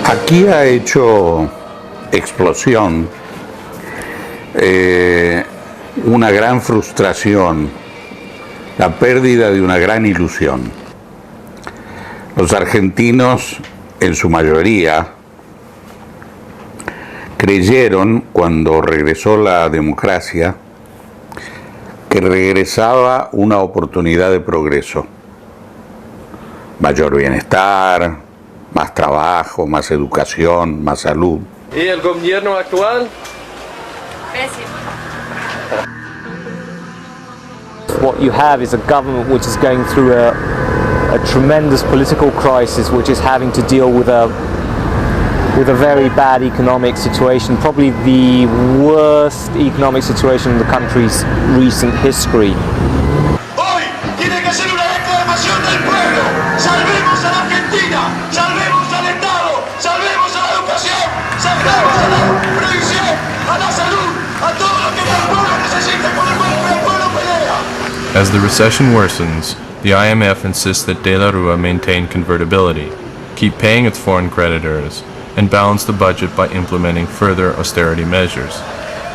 Aquí ha hecho explosión una gran frustración, la pérdida de una gran ilusión. Los argentinos, en su mayoría, creyeron, cuando regresó la democracia, que regresaba una oportunidad de progreso. Mayor bienestar, más trabajo, más educación, más salud. ¿Y el gobierno actual? Pésimo. What you have is a government which is going through a tremendous political crisis, which is having to deal with a very bad economic situation, probably the worst economic situation in the country's recent history. Hoy tiene que ser una declaración del pueblo. Salvemos a la Argentina, salvemos al Estado, salvemos a la educación, salvemos a la previsión, a la salud, a todo lo que el pueblo necesita, por el cual el pueblo pelea. As the recession worsens, the IMF insists that De La Rúa maintain convertibility, keep paying its foreign creditors, and balance the budget by implementing further austerity measures.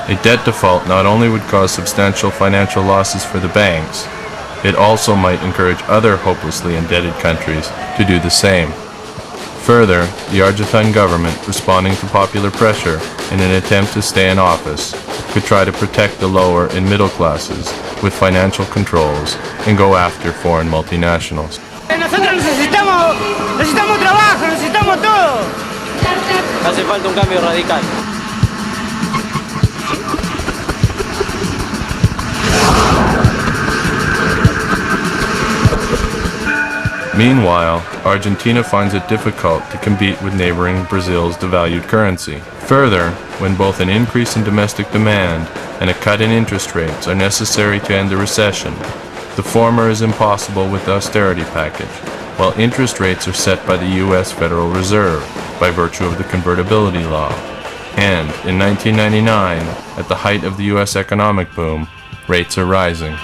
A debt default not only would cause substantial financial losses for the banks, it also might encourage other hopelessly indebted countries to do the same. Further, the Argentine government, responding to popular pressure in an attempt to stay in office, could try to protect the lower and middle classes with financial controls and go after foreign multinationals. Nosotros necesitamos trabajo, necesitamos todo. Hace falta un cambio radical. Meanwhile, Argentina finds it difficult to compete with neighboring Brazil's devalued currency. Further, when both an increase in domestic demand and a cut in interest rates are necessary to end the recession, the former is impossible with the austerity package, while interest rates are set by the U.S. Federal Reserve by virtue of the convertibility law. And in 1999, at the height of the U.S. economic boom, rates are rising.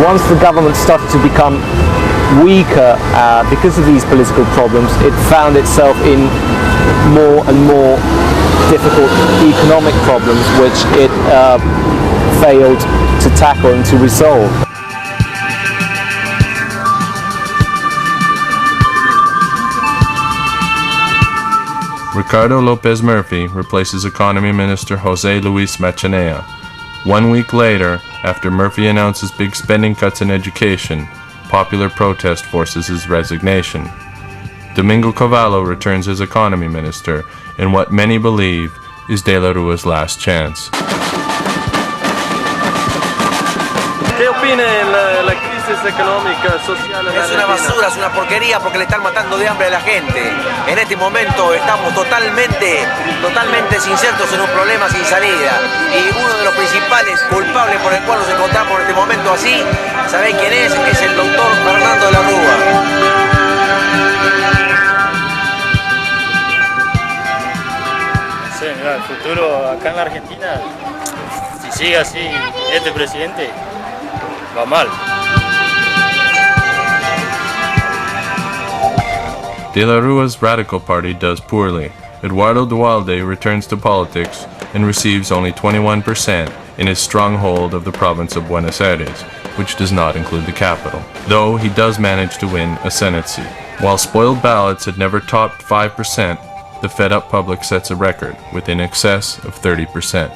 Once the government started to become weaker because of these political problems, it found itself in more and more difficult economic problems which it failed to tackle and to resolve. Ricardo Lopez Murphy replaces Economy Minister José Luis Machanea. 1 week later, after Murphy announces big spending cuts in education, popular protest forces his resignation. Domingo Cavallo returns as economy minister in what many believe is De La Rúa's last chance. ¿Qué opina la crisis económica, social en Es una basura, es una porquería porque le están matando de hambre a la gente. En este momento estamos totalmente insertos en un problema sin salida. Y uno de los principales culpables por el cual nos encontramos en este momento así, ¿sabéis quién es? Es el doctor Fernando de la Rúa. Sí, mira, el futuro acá en la Argentina, si sigue así este presidente, va mal. De La Rúa's Radical Party does poorly. Eduardo Duhalde returns to politics and receives only 21% in his stronghold of the province of Buenos Aires, which does not include the capital, though he does manage to win a Senate seat. While spoiled ballots had never topped 5%, the fed-up public sets a record with in excess of 30%.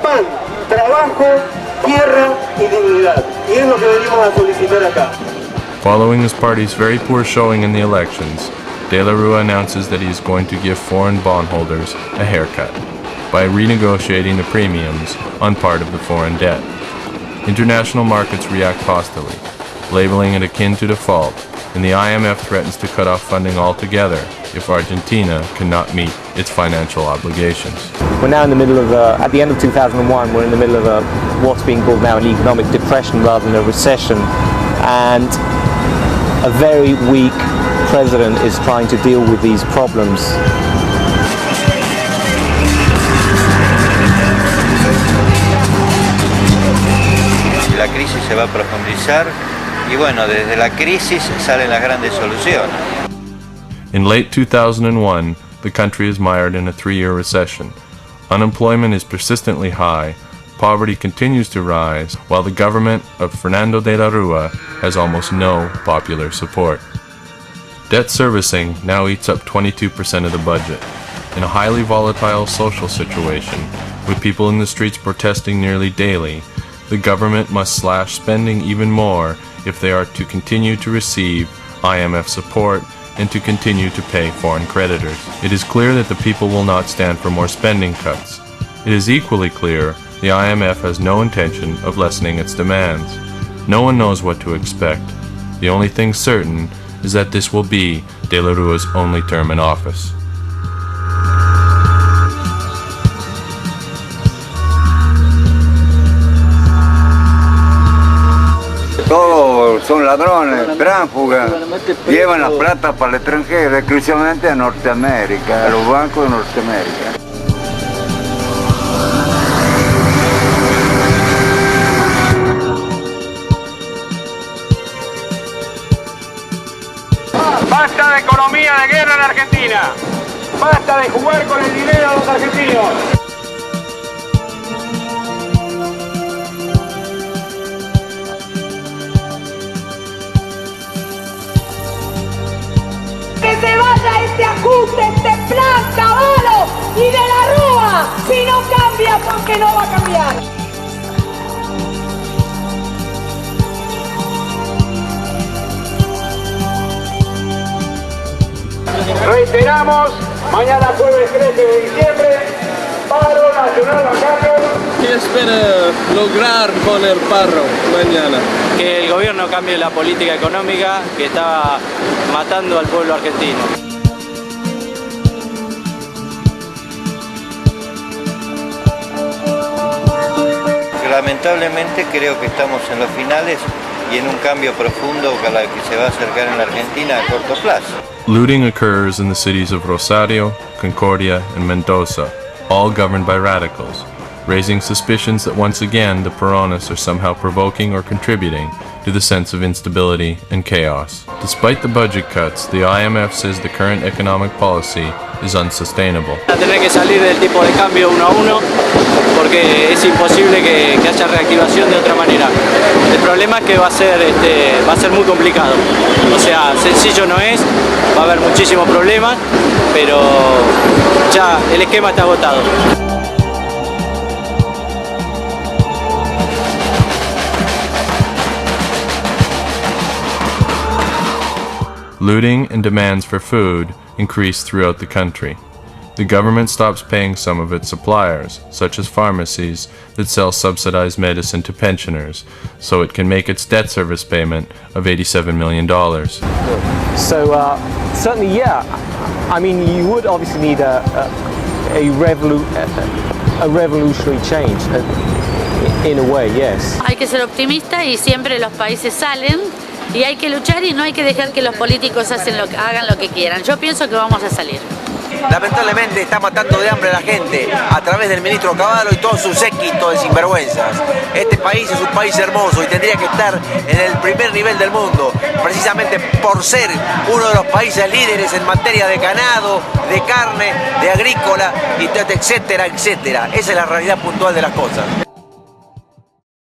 Pan, trabajo, tierra y dignidad. Y es lo que venimos a solicitar acá. Following his party's very poor showing in the elections, De La Rúa announces that he is going to give foreign bondholders a haircut by renegotiating the premiums on part of the foreign debt. International markets react hostilely, labeling it akin to default and the IMF threatens to cut off funding altogether if Argentina cannot meet its financial obligations. We're now in the middle of, at the end of 2001, we're in the middle of what's being called now an economic depression rather than a recession, and a very weak president is trying to deal with these problems. La crisis se va a profundizar y bueno, desde la crisis salen las grandes soluciones. In late 2001, the country is mired in a 3-year recession. Unemployment is persistently high, poverty continues to rise, while the government of Fernando de la Rúa has almost no popular support. Debt servicing now eats up 22% of the budget. In a highly volatile social situation, with people in the streets protesting nearly daily, the government must slash spending even more if they are to continue to receive IMF support and to continue to pay foreign creditors. It is clear that the people will not stand for more spending cuts. It is equally clear the IMF has no intention of lessening its demands. No one knows what to expect. The only thing certain is that this will be De la Rúa's only term in office. Todos son ladrones, tránsfugas, llevan la plata para el extranjero, exclusivamente a Norteamérica, a los bancos de Norteamérica. Basta de economía de guerra en Argentina. Basta de jugar con el dinero de los argentinos. Que se vaya este ajuste, este plan, Caballo y de la Rúa. Si no cambia, porque no va a cambiar. Reiteramos, mañana jueves 13 de diciembre, paro nacional bancario. ¿Qué espera lograr con el paro mañana? Que el gobierno cambie la política económica que está matando al pueblo argentino. Lamentablemente creo que estamos en los finales y en un cambio profundo que se va a acercar en la Argentina a corto plazo. Looting occurs in the cities of Rosario, Concordia, and Mendoza, all governed by radicals, raising suspicions that once again the Peronistas are somehow provoking or contributing to the sense of instability and chaos. Despite the budget cuts, the IMF says the current economic policy is unsustainable. Va a tener que salir del tipo de cambio 1 a 1 porque es imposible que haya reactivación de otra manera. El problema es que va a ser muy complicado. O sea, sencillo no es, va a haber muchísimos problemas, pero ya el esquema está agotado. Looting and demands for food increase throughout the country. The government stops paying some of its suppliers, such as pharmacies that sell subsidized medicine to pensioners, so it can make its debt service payment of $87 million. So certainly, yeah, I mean, you would obviously need a revolutionary change, in a way, yes. Hay que ser optimista y siempre los países salen y hay que luchar y no hay que dejar que los políticos hagan lo que quieran. Yo pienso que vamos a salir. Lamentablemente está matando de hambre a la gente a través del ministro Caballo y todo su séquito de sinvergüenzas. Este país es un país hermoso y tendría que estar en el primer nivel del mundo, precisamente por ser uno de los países líderes en materia de ganado, de carne, de agrícola, etcétera, etcétera. Esa es la realidad puntual de las cosas.